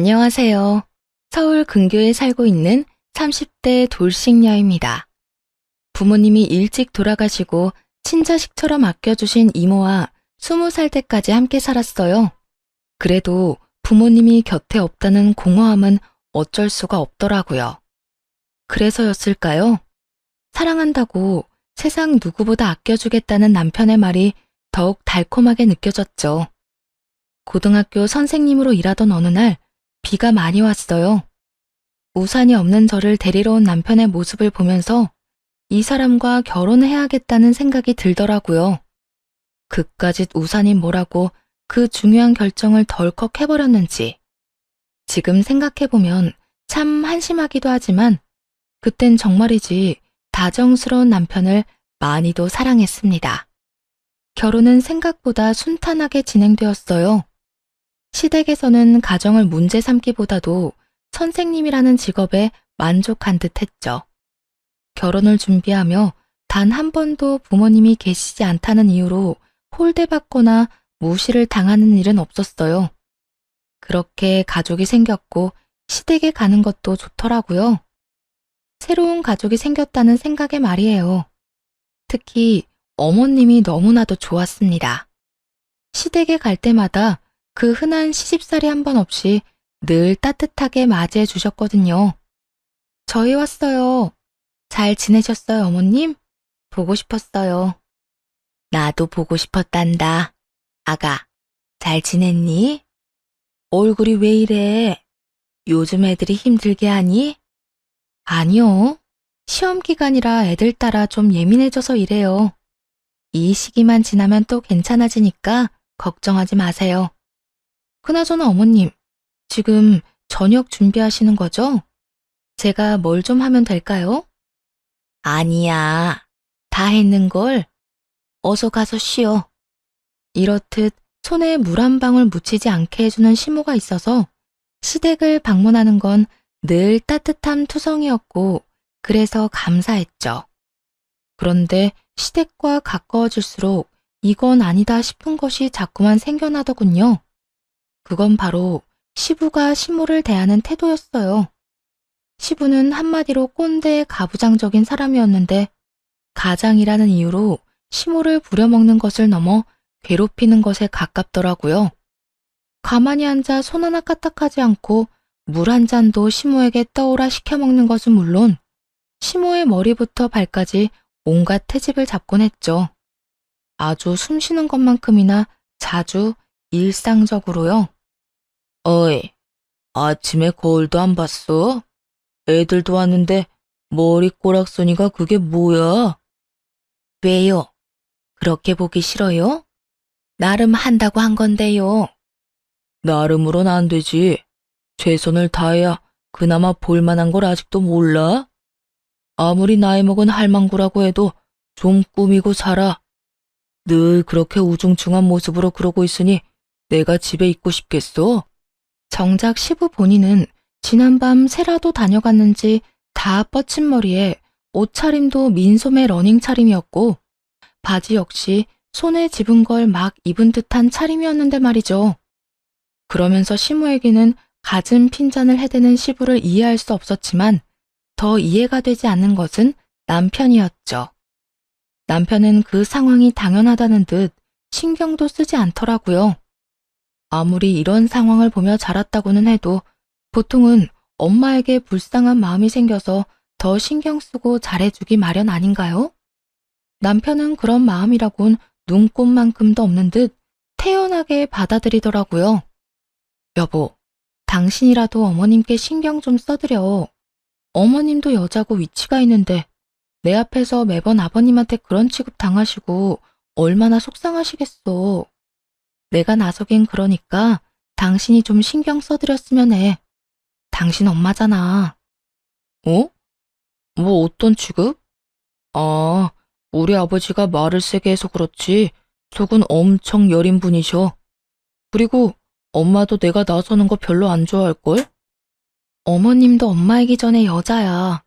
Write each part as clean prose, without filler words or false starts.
안녕하세요. 서울 근교에 살고 있는 30대 돌싱녀입니다. 부모님이 일찍 돌아가시고 친자식처럼 아껴주신 이모와 20살 때까지 함께 살았어요. 그래도 부모님이 곁에 없다는 공허함은 어쩔 수가 없더라고요. 그래서였을까요? 사랑한다고 세상 누구보다 아껴주겠다는 남편의 말이 더욱 달콤하게 느껴졌죠. 고등학교 선생님으로 일하던 어느 날 비가 많이 왔어요. 우산이 없는 저를 데리러 온 남편의 모습을 보면서 이 사람과 결혼해야겠다는 생각이 들더라고요. 그까짓 우산이 뭐라고 그 중요한 결정을 덜컥 해버렸는지. 지금 생각해보면 참 한심하기도 하지만 그땐 정말이지 다정스러운 남편을 많이도 사랑했습니다. 결혼은 생각보다 순탄하게 진행되었어요. 시댁에서는 가정을 문제 삼기보다도 선생님이라는 직업에 만족한 듯 했죠. 결혼을 준비하며 단 한 번도 부모님이 계시지 않다는 이유로 홀대받거나 무시를 당하는 일은 없었어요. 그렇게 가족이 생겼고 시댁에 가는 것도 좋더라고요. 새로운 가족이 생겼다는 생각에 말이에요. 특히 어머님이 너무나도 좋았습니다. 시댁에 갈 때마다 그 흔한 시집살이 한 번 없이 늘 따뜻하게 맞이해 주셨거든요. 저희 왔어요. 잘 지내셨어요, 어머님? 보고 싶었어요. 나도 보고 싶었단다. 아가, 잘 지냈니? 얼굴이 왜 이래? 요즘 애들이 힘들게 하니? 아니요. 시험 기간이라 애들 따라 좀 예민해져서 이래요. 이 시기만 지나면 또 괜찮아지니까 걱정하지 마세요. 그나저나 어머님, 지금 저녁 준비하시는 거죠? 제가 뭘 좀 하면 될까요? 아니야. 다 했는걸. 어서 가서 쉬어. 이렇듯 손에 물 한 방울 묻히지 않게 해주는 시모가 있어서 시댁을 방문하는 건 늘 따뜻함 투성이었고 그래서 감사했죠. 그런데 시댁과 가까워질수록 이건 아니다 싶은 것이 자꾸만 생겨나더군요. 그건 바로 시부가 시모를 대하는 태도였어요. 시부는 한마디로 꼰대 가부장적인 사람이었는데 가장이라는 이유로 시모를 부려먹는 것을 넘어 괴롭히는 것에 가깝더라고요. 가만히 앉아 손 하나 까딱하지 않고 물 한 잔도 시모에게 떠오라 시켜먹는 것은 물론 시모의 머리부터 발까지 온갖 태집을 잡곤 했죠. 아주 숨쉬는 것만큼이나 자주 일상적으로요. 어이, 아침에 거울도 안 봤어? 애들도 왔는데 머리 꼬락서니가 그게 뭐야? 왜요? 그렇게 보기 싫어요? 나름 한다고 한 건데요. 나름으론 안 되지. 최선을 다해야 그나마 볼만한 걸 아직도 몰라? 아무리 나이 먹은 할망구라고 해도 좀 꾸미고 살아. 늘 그렇게 우중충한 모습으로 그러고 있으니 내가 집에 있고 싶겠어? 정작 시부 본인은 지난밤 새라도 다녀갔는지 다 뻗친 머리에 옷차림도 민소매 러닝 차림이었고 바지 역시 손에 집은 걸 막 입은 듯한 차림이었는데 말이죠. 그러면서 시모에게는 갖은 핀잔을 해대는 시부를 이해할 수 없었지만 더 이해가 되지 않는 것은 남편이었죠. 남편은 그 상황이 당연하다는 듯 신경도 쓰지 않더라고요. 아무리 이런 상황을 보며 자랐다고는 해도 보통은 엄마에게 불쌍한 마음이 생겨서 더 신경 쓰고 잘해주기 마련 아닌가요? 남편은 그런 마음이라곤 눈꼽만큼도 없는 듯 태연하게 받아들이더라고요. 여보, 당신이라도 어머님께 신경 좀 써드려. 어머님도 여자고 위치가 있는데 내 앞에서 매번 아버님한테 그런 취급 당하시고 얼마나 속상하시겠어. 내가 나서긴 그러니까 당신이 좀 신경 써드렸으면 해. 당신 엄마잖아. 어? 뭐 어떤 취급? 아, 우리 아버지가 말을 세게 해서 그렇지 속은 엄청 여린 분이셔. 그리고 엄마도 내가 나서는 거 별로 안 좋아할걸? 어머님도 엄마이기 전에 여자야.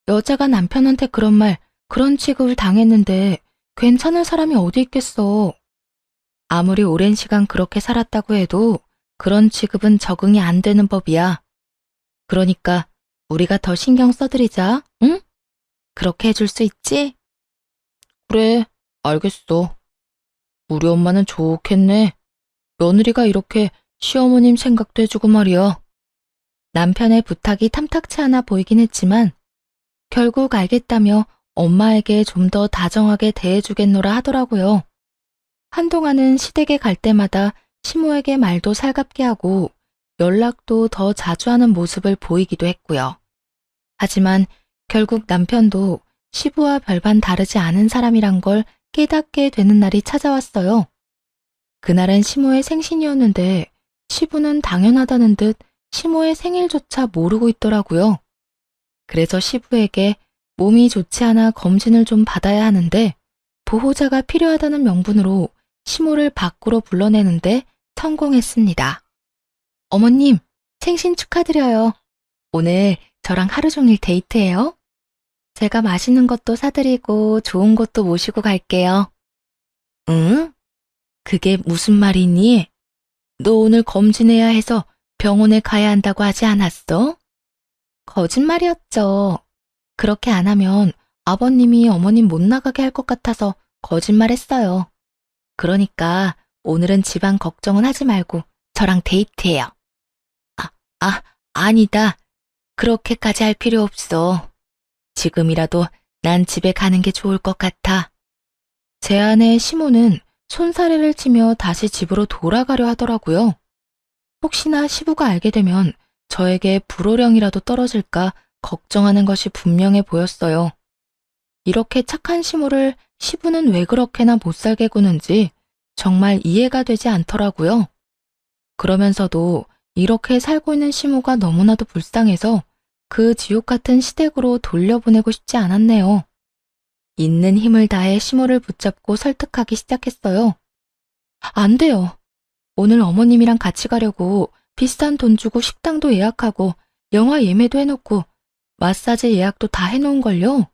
여자가 남편한테 그런 말, 그런 취급을 당했는데 괜찮을 사람이 어디 있겠어. 아무리 오랜 시간 그렇게 살았다고 해도 그런 취급은 적응이 안 되는 법이야. 그러니까 우리가 더 신경 써드리자, 응? 그렇게 해줄 수 있지? 그래, 알겠어. 우리 엄마는 좋겠네. 며느리가 이렇게 시어머님 생각도 해주고 말이야. 남편의 부탁이 탐탁치 않아 보이긴 했지만 결국 알겠다며 엄마에게 좀 더 다정하게 대해주겠노라 하더라고요. 한동안은 시댁에 갈 때마다 시모에게 말도 살갑게 하고 연락도 더 자주 하는 모습을 보이기도 했고요. 하지만 결국 남편도 시부와 별반 다르지 않은 사람이란 걸 깨닫게 되는 날이 찾아왔어요. 그날은 시모의 생신이었는데 시부는 당연하다는 듯 시모의 생일조차 모르고 있더라고요. 그래서 시부에게 몸이 좋지 않아 검진을 좀 받아야 하는데 보호자가 필요하다는 명분으로 시모를 밖으로 불러내는데 성공했습니다. 어머님, 생신 축하드려요. 오늘 저랑 하루 종일 데이트해요. 제가 맛있는 것도 사드리고 좋은 곳도 모시고 갈게요. 응? 그게 무슨 말이니? 너 오늘 검진해야 해서 병원에 가야 한다고 하지 않았어? 거짓말이었죠. 그렇게 안 하면 아버님이 어머님 못 나가게 할 것 같아서 거짓말했어요. 그러니까 오늘은 집안 걱정은 하지 말고 저랑 데이트해요. 아, 아니다. 그렇게까지 할 필요 없어. 지금이라도 난 집에 가는 게 좋을 것 같아. 제 아내 시모는 손사래를 치며 다시 집으로 돌아가려 하더라고요. 혹시나 시부가 알게 되면 저에게 불호령이라도 떨어질까 걱정하는 것이 분명해 보였어요. 이렇게 착한 시모를 시부는 왜 그렇게나 못살게 구는지 정말 이해가 되지 않더라고요. 그러면서도 이렇게 살고 있는 시모가 너무나도 불쌍해서 그 지옥 같은 시댁으로 돌려보내고 싶지 않았네요. 있는 힘을 다해 시모를 붙잡고 설득하기 시작했어요. 안 돼요. 오늘 어머님이랑 같이 가려고 비싼 돈 주고 식당도 예약하고 영화 예매도 해놓고 마사지 예약도 다 해놓은걸요.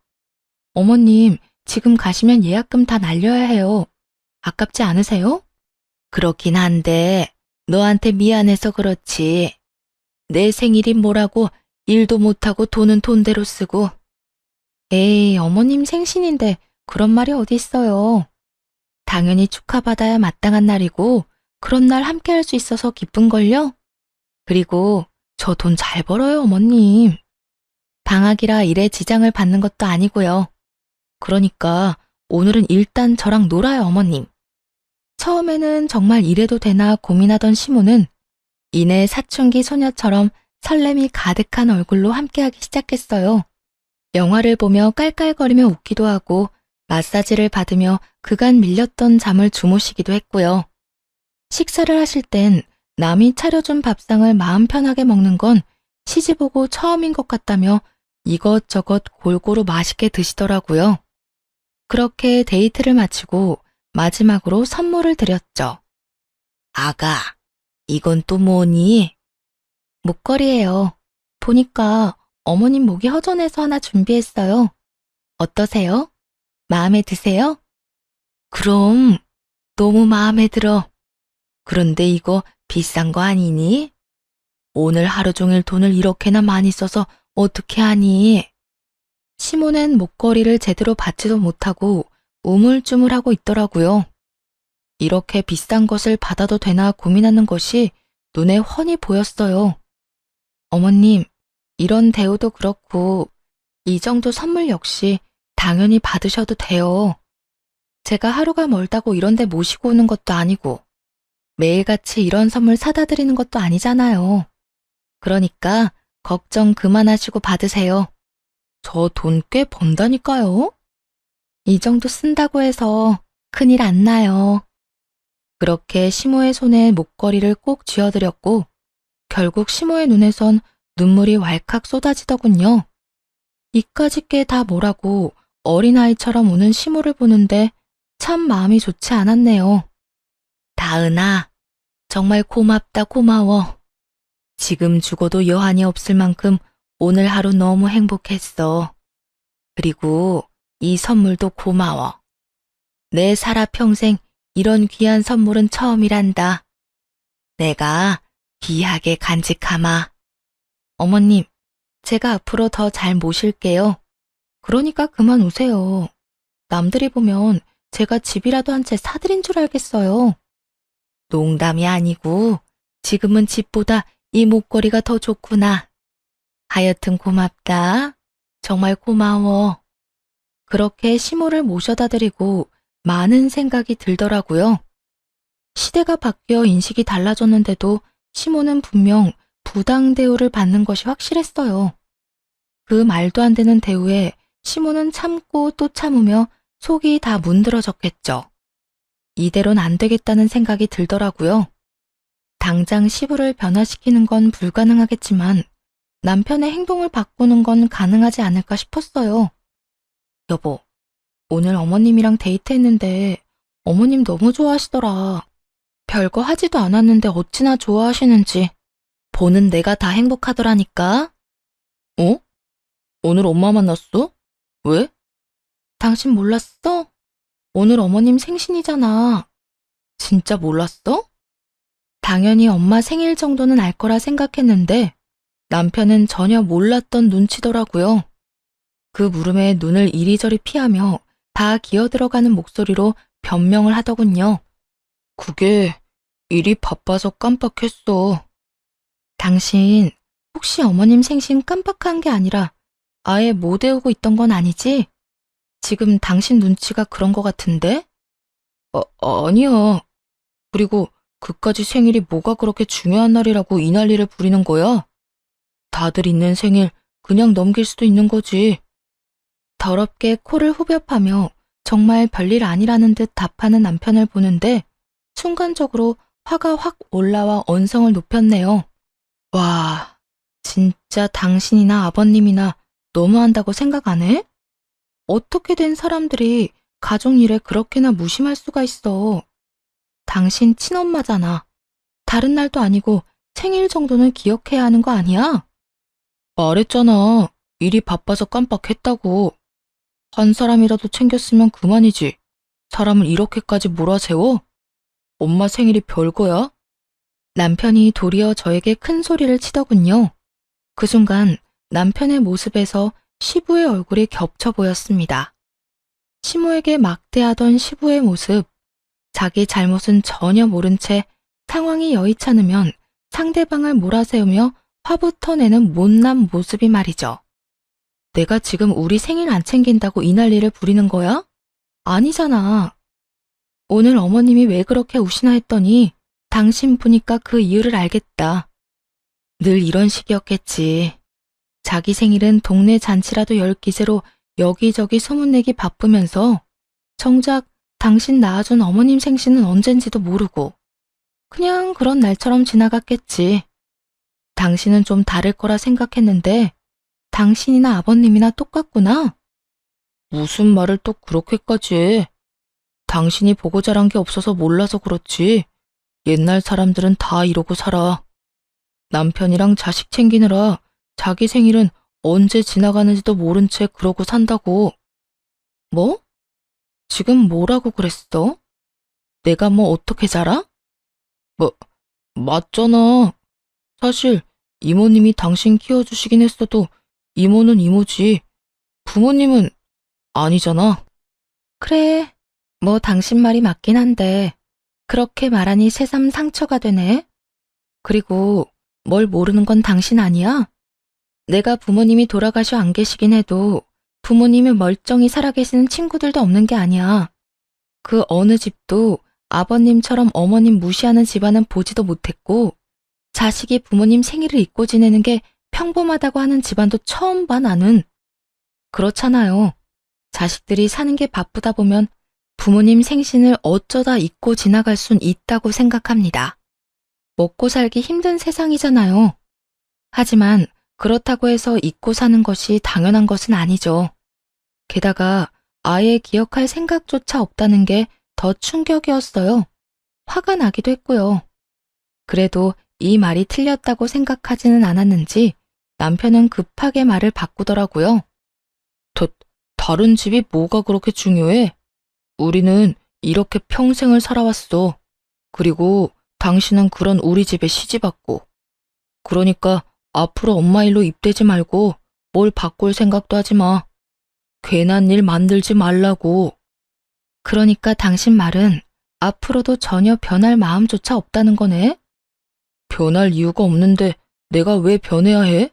어머님, 지금 가시면 예약금 다 날려야 해요. 아깝지 않으세요? 그렇긴 한데 너한테 미안해서 그렇지. 내 생일이 뭐라고 일도 못하고 돈은 돈대로 쓰고. 에이, 어머님 생신인데 그런 말이 어디 있어요. 당연히 축하받아야 마땅한 날이고 그런 날 함께 할 수 있어서 기쁜걸요? 그리고 저 돈 잘 벌어요, 어머님. 방학이라 일에 지장을 받는 것도 아니고요. 그러니까 오늘은 일단 저랑 놀아요, 어머님. 처음에는 정말 이래도 되나 고민하던 시모는 이내 사춘기 소녀처럼 설렘이 가득한 얼굴로 함께하기 시작했어요. 영화를 보며 깔깔거리며 웃기도 하고 마사지를 받으며 그간 밀렸던 잠을 주무시기도 했고요. 식사를 하실 땐 남이 차려준 밥상을 마음 편하게 먹는 건 시집오고 처음인 것 같다며 이것저것 골고루 맛있게 드시더라고요. 그렇게 데이트를 마치고 마지막으로 선물을 드렸죠. 아가, 이건 또 뭐니? 목걸이에요. 보니까 어머님 목이 허전해서 하나 준비했어요. 어떠세요? 마음에 드세요? 그럼 너무 마음에 들어. 그런데 이거 비싼 거 아니니? 오늘 하루 종일 돈을 이렇게나 많이 써서 어떻게 하니? 시모는 목걸이를 제대로 받지도 못하고 우물쭈물하고 있더라고요. 이렇게 비싼 것을 받아도 되나 고민하는 것이 눈에 훤히 보였어요. 어머님, 이런 대우도 그렇고 이 정도 선물 역시 당연히 받으셔도 돼요. 제가 하루가 멀다고 이런 데 모시고 오는 것도 아니고 매일같이 이런 선물 사다 드리는 것도 아니잖아요. 그러니까 걱정 그만하시고 받으세요. 저 돈 꽤 번다니까요. 이 정도 쓴다고 해서 큰일 안 나요. 그렇게 시모의 손에 목걸이를 꼭 쥐어드렸고 결국 시모의 눈에선 눈물이 왈칵 쏟아지더군요. 이까짓 게 다 뭐라고 어린아이처럼 우는 시모를 보는데 참 마음이 좋지 않았네요. 다은아, 정말 고맙다 고마워. 지금 죽어도 여한이 없을 만큼 오늘 하루 너무 행복했어. 그리고 이 선물도 고마워. 내 살아 평생 이런 귀한 선물은 처음이란다. 내가 귀하게 간직하마. 어머님, 제가 앞으로 더 잘 모실게요. 그러니까 그만 오세요. 남들이 보면 제가 집이라도 한 채 사드린 줄 알겠어요. 농담이 아니고 지금은 집보다 이 목걸이가 더 좋구나. 하여튼 고맙다. 정말 고마워. 그렇게 시모를 모셔다 드리고 많은 생각이 들더라고요. 시대가 바뀌어 인식이 달라졌는데도 시모는 분명 부당 대우를 받는 것이 확실했어요. 그 말도 안 되는 대우에 시모는 참고 또 참으며 속이 다 문드러졌겠죠. 이대로는 안 되겠다는 생각이 들더라고요. 당장 시부를 변화시키는 건 불가능하겠지만 남편의 행동을 바꾸는 건 가능하지 않을까 싶었어요. 여보, 오늘 어머님이랑 데이트했는데 어머님 너무 좋아하시더라. 별거 하지도 않았는데 어찌나 좋아하시는지. 보는 내가 다 행복하더라니까. 어? 오늘 엄마 만났어? 왜? 당신 몰랐어? 오늘 어머님 생신이잖아. 진짜 몰랐어? 당연히 엄마 생일 정도는 알 거라 생각했는데 남편은 전혀 몰랐던 눈치더라고요. 그 물음에 눈을 이리저리 피하며 다 기어들어가는 목소리로 변명을 하더군요. 그게 일이 바빠서 깜빡했어. 당신 혹시 어머님 생신 깜빡한 게 아니라 아예 못 외우고 있던 건 아니지? 지금 당신 눈치가 그런 것 같은데? 아니야. 그리고 그까지 생일이 뭐가 그렇게 중요한 날이라고 이 난리를 부리는 거야? 다들 있는 생일 그냥 넘길 수도 있는 거지. 더럽게 코를 후벼파며 정말 별일 아니라는 듯 답하는 남편을 보는데 순간적으로 화가 확 올라와 언성을 높였네요. 와, 진짜 당신이나 아버님이나 너무한다고 생각 안 해? 어떻게 된 사람들이 가족 일에 그렇게나 무심할 수가 있어. 당신 친엄마잖아. 다른 날도 아니고 생일 정도는 기억해야 하는 거 아니야? 말했잖아. 일이 바빠서 깜빡했다고. 한 사람이라도 챙겼으면 그만이지. 사람을 이렇게까지 몰아세워? 엄마 생일이 별거야? 남편이 도리어 저에게 큰 소리를 치더군요. 그 순간 남편의 모습에서 시부의 얼굴이 겹쳐 보였습니다. 시모에게 막대하던 시부의 모습, 자기 잘못은 전혀 모른 채 상황이 여의찮으면 상대방을 몰아세우며 화부터 내는 못난 모습이 말이죠. 내가 지금 우리 생일 안 챙긴다고 이 난리를 부리는 거야? 아니잖아. 오늘 어머님이 왜 그렇게 우시나 했더니 당신 보니까 그 이유를 알겠다. 늘 이런 식이었겠지. 자기 생일은 동네 잔치라도 열 기세로 여기저기 소문내기 바쁘면서 정작 당신 낳아준 어머님 생신은 언젠지도 모르고 그냥 그런 날처럼 지나갔겠지. 당신은 좀 다를 거라 생각했는데 당신이나 아버님이나 똑같구나. 무슨 말을 또 그렇게까지 해. 당신이 보고 자란 게 없어서 몰라서 그렇지. 옛날 사람들은 다 이러고 살아. 남편이랑 자식 챙기느라 자기 생일은 언제 지나가는지도 모른 채 그러고 산다고. 뭐? 지금 뭐라고 그랬어? 내가 뭐 어떻게 자라? 뭐, 맞잖아. 사실 이모님이 당신 키워주시긴 했어도 이모는 이모지. 부모님은 아니잖아. 그래, 뭐 당신 말이 맞긴 한데 그렇게 말하니 새삼 상처가 되네. 그리고 뭘 모르는 건 당신 아니야? 내가 부모님이 돌아가셔 안 계시긴 해도 부모님이 멀쩡히 살아계시는 친구들도 없는 게 아니야. 그 어느 집도 아버님처럼 어머님 무시하는 집안은 보지도 못했고 자식이 부모님 생일을 잊고 지내는 게 평범하다고 하는 집안도 처음 봐 나는. 그렇잖아요. 자식들이 사는 게 바쁘다 보면 부모님 생신을 어쩌다 잊고 지나갈 순 있다고 생각합니다. 먹고 살기 힘든 세상이잖아요. 하지만 그렇다고 해서 잊고 사는 것이 당연한 것은 아니죠. 게다가 아예 기억할 생각조차 없다는 게 더 충격이었어요. 화가 나기도 했고요. 그래도 이 말이 틀렸다고 생각하지는 않았는지 남편은 급하게 말을 바꾸더라고요. 다른 집이 뭐가 그렇게 중요해? 우리는 이렇게 평생을 살아왔어. 그리고 당신은 그런 우리 집에 시집 왔고. 그러니까 앞으로 엄마 일로 입대지 말고 뭘 바꿀 생각도 하지 마. 괜한 일 만들지 말라고. 그러니까 당신 말은 앞으로도 전혀 변할 마음조차 없다는 거네? 변할 이유가 없는데 내가 왜 변해야 해?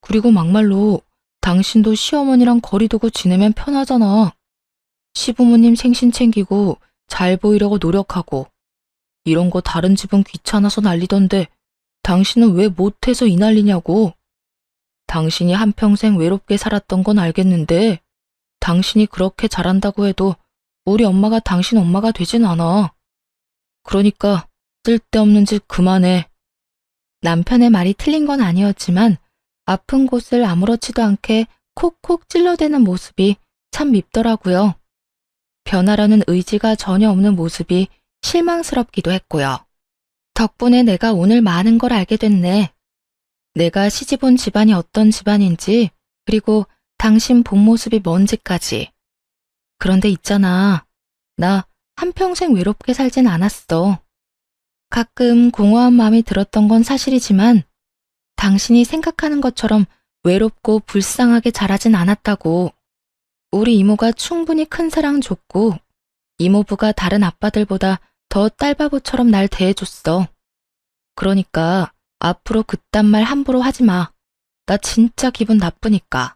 그리고 막말로 당신도 시어머니랑 거리 두고 지내면 편하잖아. 시부모님 생신 챙기고 잘 보이려고 노력하고 이런 거 다른 집은 귀찮아서 난리던데 당신은 왜 못해서 이 난리냐고. 당신이 한평생 외롭게 살았던 건 알겠는데 당신이 그렇게 잘한다고 해도 우리 엄마가 당신 엄마가 되진 않아. 그러니까 쓸데없는 짓 그만해. 남편의 말이 틀린 건 아니었지만 아픈 곳을 아무렇지도 않게 콕콕 찔러대는 모습이 참 밉더라고요. 변하려는 의지가 전혀 없는 모습이 실망스럽기도 했고요. 덕분에 내가 오늘 많은 걸 알게 됐네. 내가 시집온 집안이 어떤 집안인지, 그리고 당신 본 모습이 뭔지까지. 그런데 있잖아. 나 한평생 외롭게 살진 않았어. 가끔 공허한 마음이 들었던 건 사실이지만 당신이 생각하는 것처럼 외롭고 불쌍하게 자라진 않았다고. 우리 이모가 충분히 큰 사랑 줬고 이모부가 다른 아빠들보다 더 딸바보처럼 날 대해줬어. 그러니까 앞으로 그딴 말 함부로 하지 마. 나 진짜 기분 나쁘니까.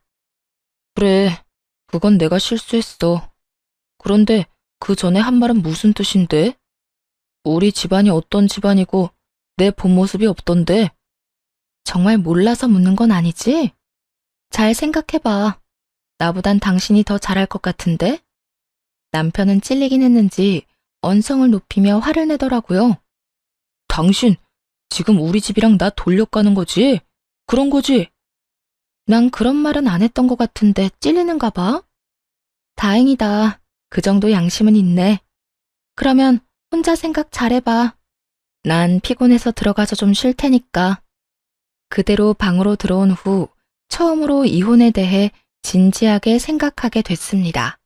그래, 그건 내가 실수했어. 그런데 그 전에 한 말은 무슨 뜻인데? 우리 집안이 어떤 집안이고 내 본 모습이 없던데? 정말 몰라서 묻는 건 아니지? 잘 생각해봐. 나보단 당신이 더 잘할 것 같은데? 남편은 찔리긴 했는지 언성을 높이며 화를 내더라고요. 당신, 지금 우리 집이랑 나 돌려가는 거지? 그런 거지? 난 그런 말은 안 했던 것 같은데 찔리는가 봐? 다행이다. 그 정도 양심은 있네. 그러면 혼자 생각 잘해봐. 난 피곤해서 들어가서 좀 쉴 테니까. 그대로 방으로 들어온 후 처음으로 이혼에 대해 진지하게 생각하게 됐습니다.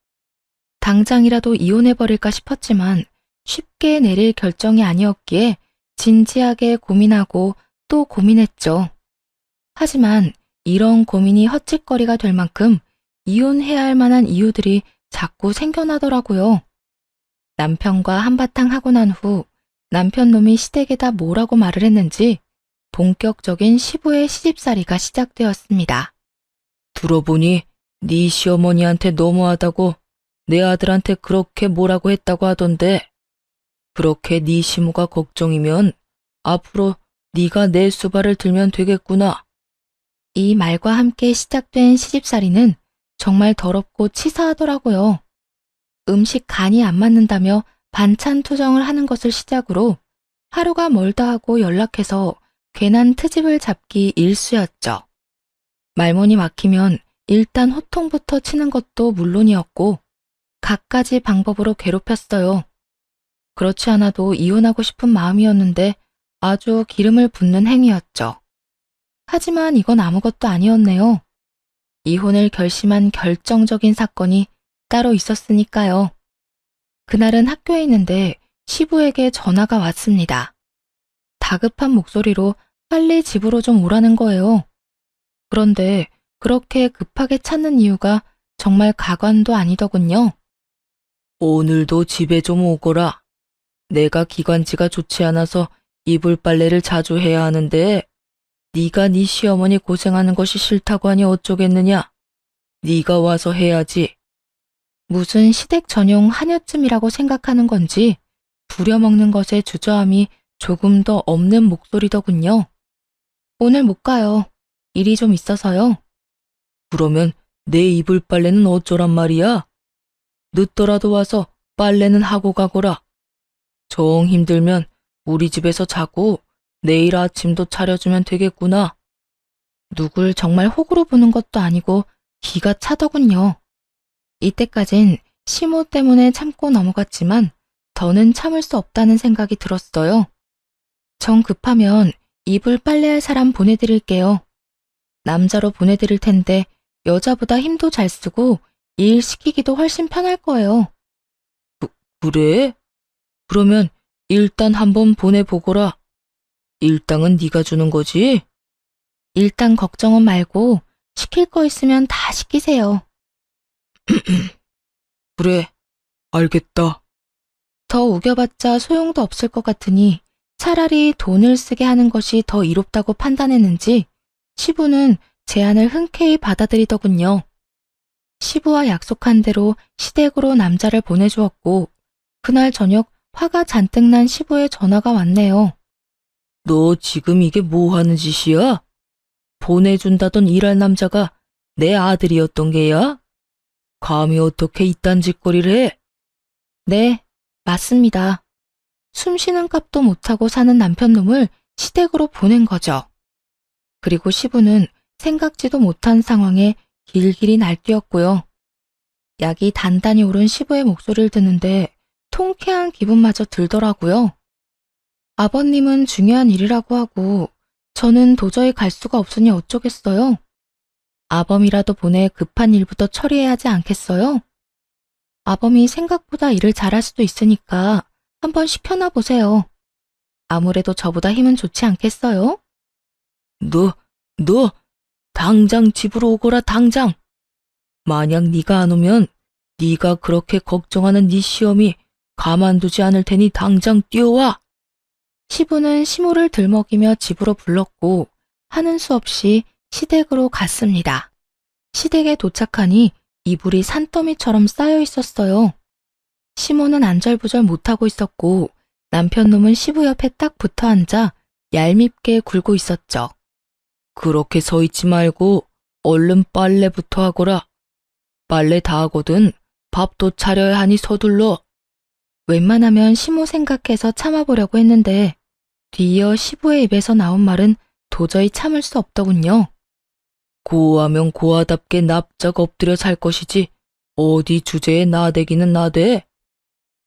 당장이라도 이혼해버릴까 싶었지만 쉽게 내릴 결정이 아니었기에 진지하게 고민하고 또 고민했죠. 하지만 이런 고민이 헛짓거리가 될 만큼 이혼해야 할 만한 이유들이 자꾸 생겨나더라고요. 남편과 한바탕 하고 난 후 남편 놈이 시댁에다 뭐라고 말을 했는지 본격적인 시부의 시집살이가 시작되었습니다. 들어보니 네 시어머니한테 너무하다고 내 아들한테 그렇게 뭐라고 했다고 하던데, 그렇게 네 시모가 걱정이면 앞으로 네가 내 수발을 들면 되겠구나. 이 말과 함께 시작된 시집살이는 정말 더럽고 치사하더라고요. 음식 간이 안 맞는다며 반찬 투정을 하는 것을 시작으로 하루가 멀다 하고 연락해서 괜한 트집을 잡기 일쑤였죠. 말문이 막히면 일단 호통부터 치는 것도 물론이었고 갖가지 방법으로 괴롭혔어요. 그렇지 않아도 이혼하고 싶은 마음이었는데 아주 기름을 붓는 행위였죠. 하지만 이건 아무것도 아니었네요. 이혼을 결심한 결정적인 사건이 따로 있었으니까요. 그날은 학교에 있는데 시부에게 전화가 왔습니다. 다급한 목소리로 빨리 집으로 좀 오라는 거예요. 그런데 그렇게 급하게 찾는 이유가 정말 가관도 아니더군요. 오늘도 집에 좀 오거라. 내가 기관지가 좋지 않아서 이불 빨래를 자주 해야 하는데 네가 네 시어머니 고생하는 것이 싫다고 하니 어쩌겠느냐. 네가 와서 해야지. 무슨 시댁 전용 한여쯤이라고 생각하는 건지 부려먹는 것에 주저함이 조금 더 없는 목소리더군요. 오늘 못 가요. 일이 좀 있어서요. 그러면 내 이불 빨래는 어쩌란 말이야? 늦더라도 와서 빨래는 하고 가거라. 정 힘들면 우리 집에서 자고 내일 아침도 차려주면 되겠구나. 누굴 정말 호구로 보는 것도 아니고 기가 차더군요. 이때까진 시모 때문에 참고 넘어갔지만 더는 참을 수 없다는 생각이 들었어요. 정 급하면 이불 빨래할 사람 보내드릴게요. 남자로 보내드릴 텐데 여자보다 힘도 잘 쓰고 일 시키기도 훨씬 편할 거예요. 그래? 그러면 일단 한번 보내보거라. 일당은 네가 주는 거지? 일단 걱정은 말고 시킬 거 있으면 다 시키세요. 그래, 알겠다. 더 우겨봤자 소용도 없을 것 같으니 차라리 돈을 쓰게 하는 것이 더 이롭다고 판단했는지 시부는 제안을 흔쾌히 받아들이더군요. 시부와 약속한 대로 시댁으로 남자를 보내주었고 그날 저녁 화가 잔뜩 난 시부의 전화가 왔네요. 너 지금 이게 뭐 하는 짓이야? 보내준다던 일할 남자가 내 아들이었던 게야? 감히 어떻게 이딴 짓거리를 해? 네, 맞습니다. 숨 쉬는 값도 못하고 사는 남편놈을 시댁으로 보낸 거죠. 그리고 시부는 생각지도 못한 상황에 길길이 날뛰었고요. 약이 단단히 오른 시부의 목소리를 듣는데 통쾌한 기분마저 들더라고요. 아버님은 중요한 일이라고 하고 저는 도저히 갈 수가 없으니 어쩌겠어요. 아범이라도 보내 급한 일부터 처리해야 하지 않겠어요? 아범이 생각보다 일을 잘할 수도 있으니까 한번 시켜놔 보세요. 아무래도 저보다 힘은 좋지 않겠어요? 너, 당장 집으로 오거라, 당장. 만약 네가 안 오면 네가 그렇게 걱정하는 네 시엄이 가만두지 않을 테니 당장 뛰어와. 시부는 시모를 들먹이며 집으로 불렀고 하는 수 없이 시댁으로 갔습니다. 시댁에 도착하니 이불이 산더미처럼 쌓여 있었어요. 시모는 안절부절 못하고 있었고 남편놈은 시부 옆에 딱 붙어 앉아 얄밉게 굴고 있었죠. 그렇게 서 있지 말고 얼른 빨래부터 하거라. 빨래 다 하거든 밥도 차려야 하니 서둘러. 웬만하면 시모 생각해서 참아보려고 했는데 뒤이어 시부의 입에서 나온 말은 도저히 참을 수 없더군요. 고하면 고하답게 납작 엎드려 살 것이지 어디 주제에 나대기는 나대.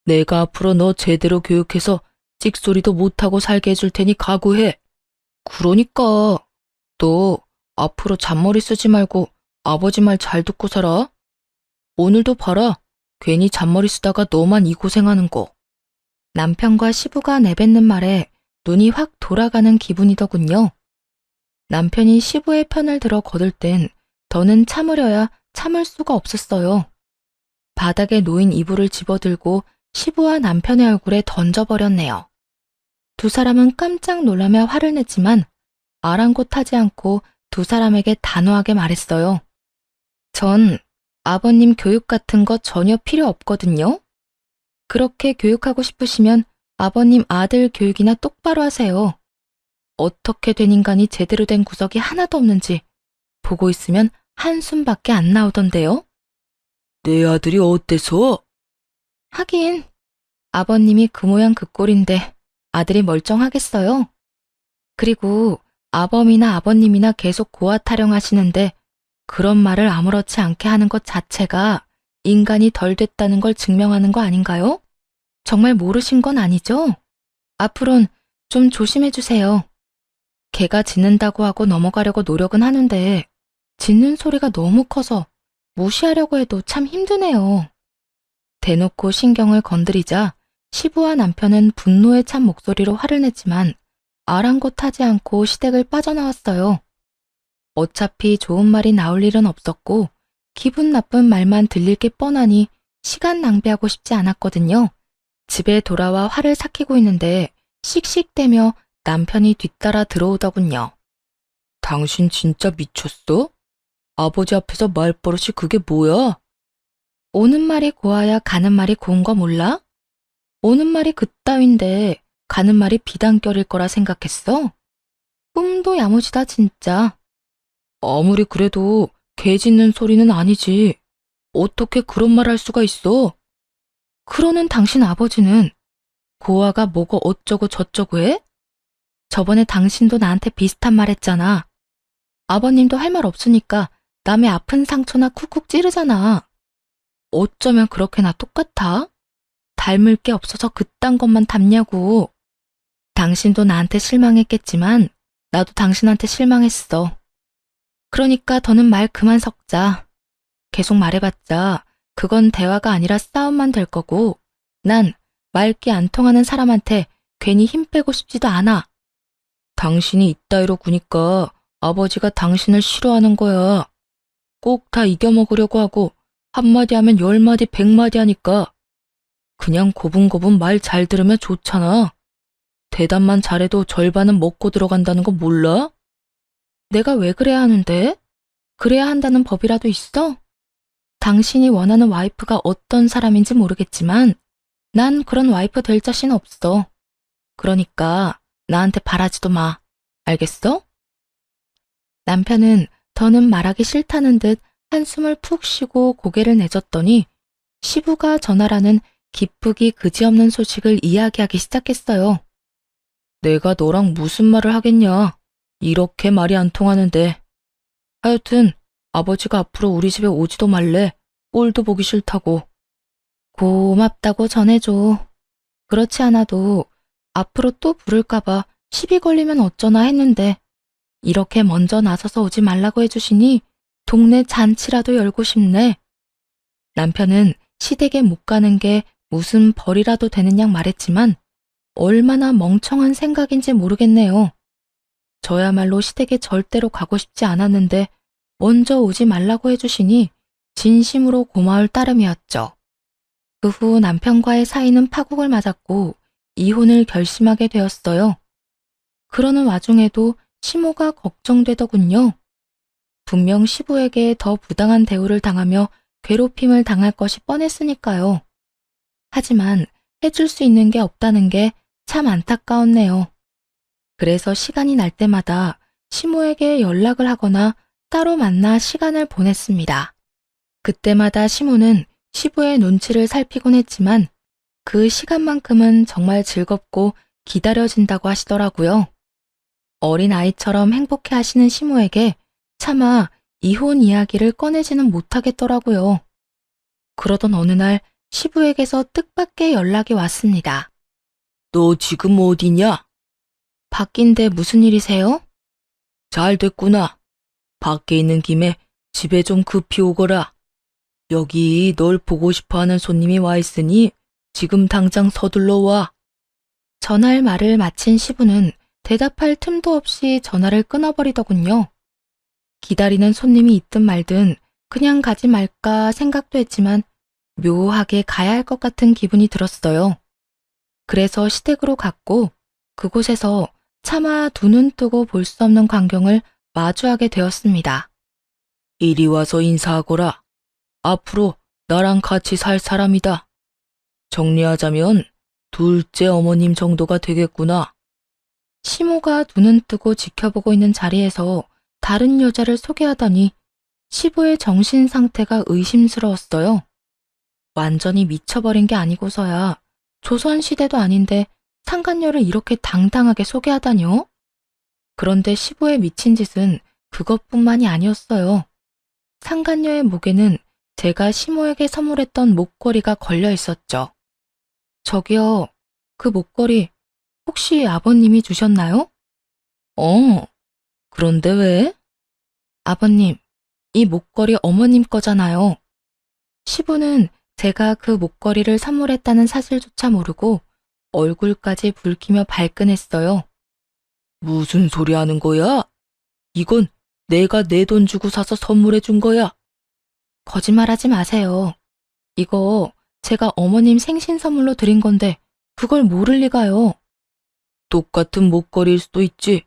내가 앞으로 너 제대로 교육해서 찍소리도 못하고 살게 해줄 테니 각오해. 그러니까 너 앞으로 잔머리 쓰지 말고 아버지 말 잘 듣고 살아. 오늘도 봐라. 괜히 잔머리 쓰다가 너만 이 고생하는 거. 남편과 시부가 내뱉는 말에 눈이 확 돌아가는 기분이더군요. 남편이 시부의 편을 들어 거들 땐 더는 참으려야 참을 수가 없었어요. 바닥에 놓인 이불을 집어들고 시부와 남편의 얼굴에 던져버렸네요. 두 사람은 깜짝 놀라며 화를 냈지만 아랑곳하지 않고 두 사람에게 단호하게 말했어요. 전 아버님 교육 같은 거 전혀 필요 없거든요. 그렇게 교육하고 싶으시면 아버님 아들 교육이나 똑바로 하세요. 어떻게 된 인간이 제대로 된 구석이 하나도 없는지 보고 있으면 한숨밖에 안 나오던데요. 내 아들이 어때서? 하긴 아버님이 그 모양 그 꼴인데 아들이 멀쩡하겠어요. 그리고 아범이나 아버님이나 계속 고아 타령하시는데 그런 말을 아무렇지 않게 하는 것 자체가 인간이 덜 됐다는 걸 증명하는 거 아닌가요? 정말 모르신 건 아니죠? 앞으론 좀 조심해 주세요. 개가 짖는다고 하고 넘어가려고 노력은 하는데 짖는 소리가 너무 커서 무시하려고 해도 참 힘드네요. 대놓고 신경을 건드리자 시부와 남편은 분노에 찬 목소리로 화를 냈지만 아랑곳하지 않고 시댁을 빠져나왔어요. 어차피 좋은 말이 나올 일은 없었고 기분 나쁜 말만 들릴 게 뻔하니 시간 낭비하고 싶지 않았거든요. 집에 돌아와 화를 삭히고 있는데 씩씩대며 남편이 뒤따라 들어오더군요. 당신 진짜 미쳤어? 아버지 앞에서 말버릇이 그게 뭐야? 오는 말이 고와야 가는 말이 고운 거 몰라? 오는 말이 그따윈데 가는 말이 비단결일 거라 생각했어? 꿈도 야무지다 진짜. 아무리 그래도 개 짖는 소리는 아니지. 어떻게 그런 말 할 수가 있어? 그러는 당신 아버지는 고아가 뭐고 어쩌고 저쩌고 해? 저번에 당신도 나한테 비슷한 말 했잖아. 아버님도 할 말 없으니까 남의 아픈 상처나 쿡쿡 찌르잖아. 어쩌면 그렇게나 똑같아? 닮을 게 없어서 그딴 것만 닮냐고. 당신도 나한테 실망했겠지만 나도 당신한테 실망했어. 그러니까 더는 말 그만 섞자. 계속 말해봤자 그건 대화가 아니라 싸움만 될 거고 난 말귀 안 통하는 사람한테 괜히 힘 빼고 싶지도 않아. 당신이 이따위로 구니까 아버지가 당신을 싫어하는 거야. 꼭 다 이겨먹으려고 하고 한마디 하면 10마디 100마디 하니까 그냥 고분고분 말 잘 들으면 좋잖아. 대답만 잘해도 절반은 먹고 들어간다는 거 몰라? 내가 왜 그래야 하는데? 그래야 한다는 법이라도 있어? 당신이 원하는 와이프가 어떤 사람인지 모르겠지만 난 그런 와이프 될 자신 없어. 그러니까 나한테 바라지도 마. 알겠어? 남편은 더는 말하기 싫다는 듯 한숨을 푹 쉬고 고개를 내젓더니 시부가 전화라는 기쁘기 그지없는 소식을 이야기하기 시작했어요. 내가 너랑 무슨 말을 하겠냐. 이렇게 말이 안 통하는데. 하여튼 아버지가 앞으로 우리 집에 오지도 말래. 꼴도 보기 싫다고. 고맙다고 전해줘. 그렇지 않아도 앞으로 또 부를까봐 시비 걸리면 어쩌나 했는데 이렇게 먼저 나서서 오지 말라고 해주시니 동네 잔치라도 열고 싶네. 남편은 시댁에 못 가는 게 무슨 벌이라도 되는 양 말했지만 얼마나 멍청한 생각인지 모르겠네요. 저야말로 시댁에 절대로 가고 싶지 않았는데 먼저 오지 말라고 해주시니 진심으로 고마울 따름이었죠. 그 후 남편과의 사이는 파국을 맞았고 이혼을 결심하게 되었어요. 그러는 와중에도 시모가 걱정되더군요. 분명 시부에게 더 부당한 대우를 당하며 괴롭힘을 당할 것이 뻔했으니까요. 하지만 해줄 수 있는 게 없다는 게 참 안타까웠네요. 그래서 시간이 날 때마다 시모에게 연락을 하거나 따로 만나 시간을 보냈습니다. 그때마다 시모는 시부의 눈치를 살피곤 했지만 그 시간만큼은 정말 즐겁고 기다려진다고 하시더라고요. 어린 아이처럼 행복해 하시는 시모에게 차마 이혼 이야기를 꺼내지는 못하겠더라고요. 그러던 어느 날 시부에게서 뜻밖의 연락이 왔습니다. 너 지금 어디냐? 밖인데 무슨 일이세요? 잘 됐구나. 밖에 있는 김에 집에 좀 급히 오거라. 여기 널 보고 싶어하는 손님이 와 있으니 지금 당장 서둘러 와. 전화할 말을 마친 시부는 대답할 틈도 없이 전화를 끊어버리더군요. 기다리는 손님이 있든 말든 그냥 가지 말까 생각도 했지만 묘하게 가야 할 것 같은 기분이 들었어요. 그래서 시댁으로 갔고 그곳에서 차마 두 눈 뜨고 볼 수 없는 광경을 마주하게 되었습니다. 이리 와서 인사하거라. 앞으로 나랑 같이 살 사람이다. 정리하자면 둘째 어머님 정도가 되겠구나. 시모가 두 눈 뜨고 지켜보고 있는 자리에서 다른 여자를 소개하더니 시부의 정신 상태가 의심스러웠어요. 완전히 미쳐버린 게 아니고서야 조선시대도 아닌데 상간녀를 이렇게 당당하게 소개하다뇨? 그런데 시부의 미친 짓은 그것뿐만이 아니었어요. 상간녀의 목에는 제가 시모에게 선물했던 목걸이가 걸려 있었죠. 저기요, 그 목걸이 혹시 아버님이 주셨나요? 그런데 왜? 아버님, 이 목걸이 어머님 거잖아요. 시부는 제가 그 목걸이를 선물했다는 사실조차 모르고 얼굴까지 붉히며 발끈했어요. 무슨 소리 하는 거야? 이건 내가 내 돈 주고 사서 선물해 준 거야. 거짓말하지 마세요. 이거 제가 어머님 생신 선물로 드린 건데 그걸 모를 리가요. 똑같은 목걸이일 수도 있지.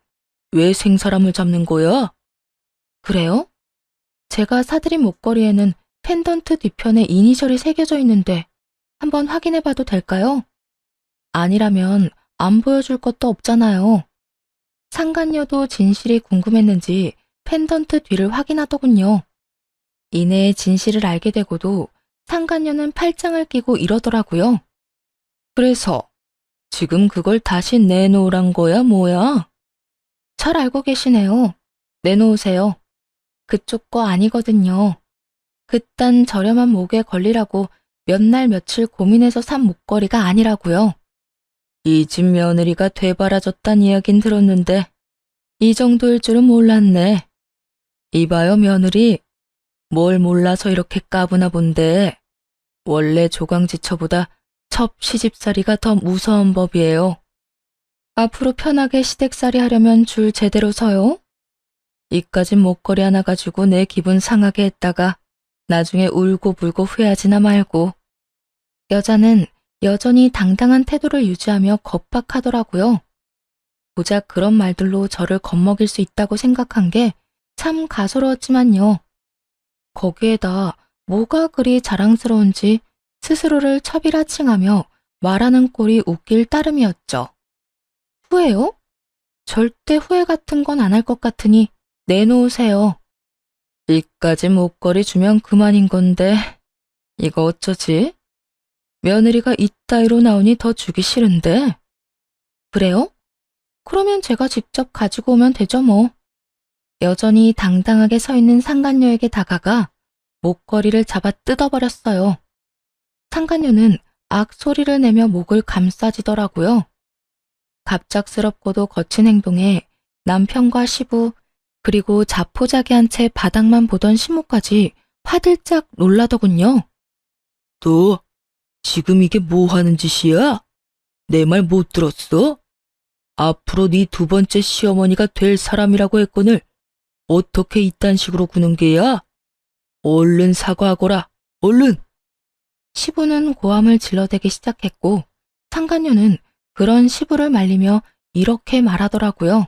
왜 생사람을 잡는 거야? 그래요? 제가 사드린 목걸이에는 펜던트 뒤편에 이니셜이 새겨져 있는데 한번 확인해 봐도 될까요? 아니라면 안 보여줄 것도 없잖아요. 상간녀도 진실이 궁금했는지 펜던트 뒤를 확인하더군요. 이내에 진실을 알게 되고도 상간녀는 팔짱을 끼고 이러더라고요. 그래서 지금 그걸 다시 내놓으란 거야, 뭐야? 잘 알고 계시네요. 내놓으세요. 그쪽 거 아니거든요. 그딴 저렴한 목에 걸리라고 몇 날 며칠 고민해서 산 목걸이가 아니라고요. 이 집 며느리가 되바라졌단 이야긴 들었는데 이 정도일 줄은 몰랐네. 이봐요, 며느리. 뭘 몰라서 이렇게 까부나 본데 원래 조강지처보다 첩 시집살이가 더 무서운 법이에요. 앞으로 편하게 시댁살이 하려면 줄 제대로 서요. 이까진 목걸이 하나 가지고 내 기분 상하게 했다가 나중에 울고불고 후회하지나 말고. 여자는 여전히 당당한 태도를 유지하며 겁박하더라고요. 고작 그런 말들로 저를 겁먹일 수 있다고 생각한 게 참 가소로웠지만요. 거기에다 뭐가 그리 자랑스러운지 스스로를 처비라칭하며 말하는 꼴이 웃길 따름이었죠. 후회요? 절대 후회 같은 건 안 할 것 같으니 내놓으세요. 이까지 목걸이 주면 그만인 건데 이거 어쩌지? 며느리가 이따위로 나오니 더 주기 싫은데. 그래요? 그러면 제가 직접 가지고 오면 되죠 뭐. 여전히 당당하게 서 있는 상간녀에게 다가가 목걸이를 잡아 뜯어버렸어요. 상간녀는 악 소리를 내며 목을 감싸지더라고요. 갑작스럽고도 거친 행동에 남편과 시부 그리고 자포자기한 채 바닥만 보던 시모까지 화들짝 놀라더군요. 너 지금 이게 뭐 하는 짓이야? 내 말 못 들었어? 앞으로 네 두 번째 시어머니가 될 사람이라고 했거늘 어떻게 이딴 식으로 구는 게야? 얼른 사과하거라, 얼른! 시부는 고함을 질러대기 시작했고 상간녀는 그런 시부를 말리며 이렇게 말하더라고요.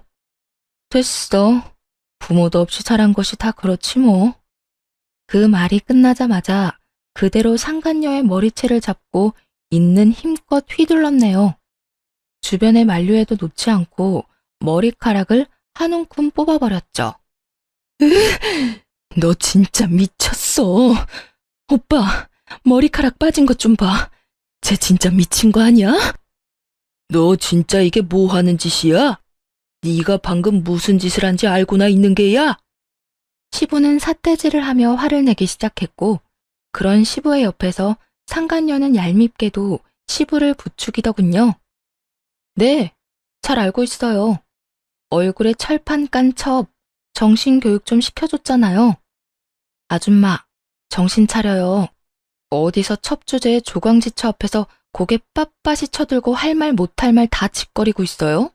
됐어. 부모도 없이 자란 것이 다 그렇지 뭐. 그 말이 끝나자마자 그대로 상간녀의 머리채를 잡고 있는 힘껏 휘둘렀네요. 주변의 만류에도 놓지 않고 머리카락을 한 움큼 뽑아버렸죠. 너 진짜 미쳤어. 오빠, 머리카락 빠진 것 좀 봐. 쟤 진짜 미친 거 아니야? 너 진짜 이게 뭐 하는 짓이야? 네가 방금 무슨 짓을 한지 알고나 있는 게야? 시부는 삿대질을 하며 화를 내기 시작했고 그런 시부의 옆에서 상간녀는 얄밉게도 시부를 부추기더군요. 네, 잘 알고 있어요. 얼굴에 철판 깐 첩, 정신교육 좀 시켜줬잖아요. 아줌마, 정신 차려요. 어디서 첩 주제에 조광지처 앞에서 고개 빳빳이 쳐들고 할 말 못할 말 다 짓거리고 있어요?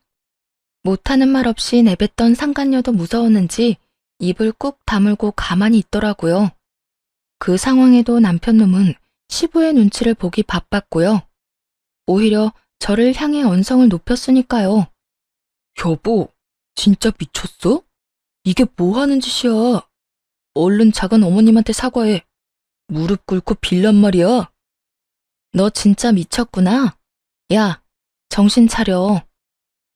못하는 말 없이 내뱉던 상간녀도 무서웠는지 입을 꾹 다물고 가만히 있더라고요. 그 상황에도 남편놈은 시부의 눈치를 보기 바빴고요. 오히려 저를 향해 언성을 높였으니까요. 여보, 진짜 미쳤어? 이게 뭐 하는 짓이야? 얼른 작은 어머님한테 사과해. 무릎 꿇고 빌란 말이야. 너 진짜 미쳤구나. 야, 정신 차려.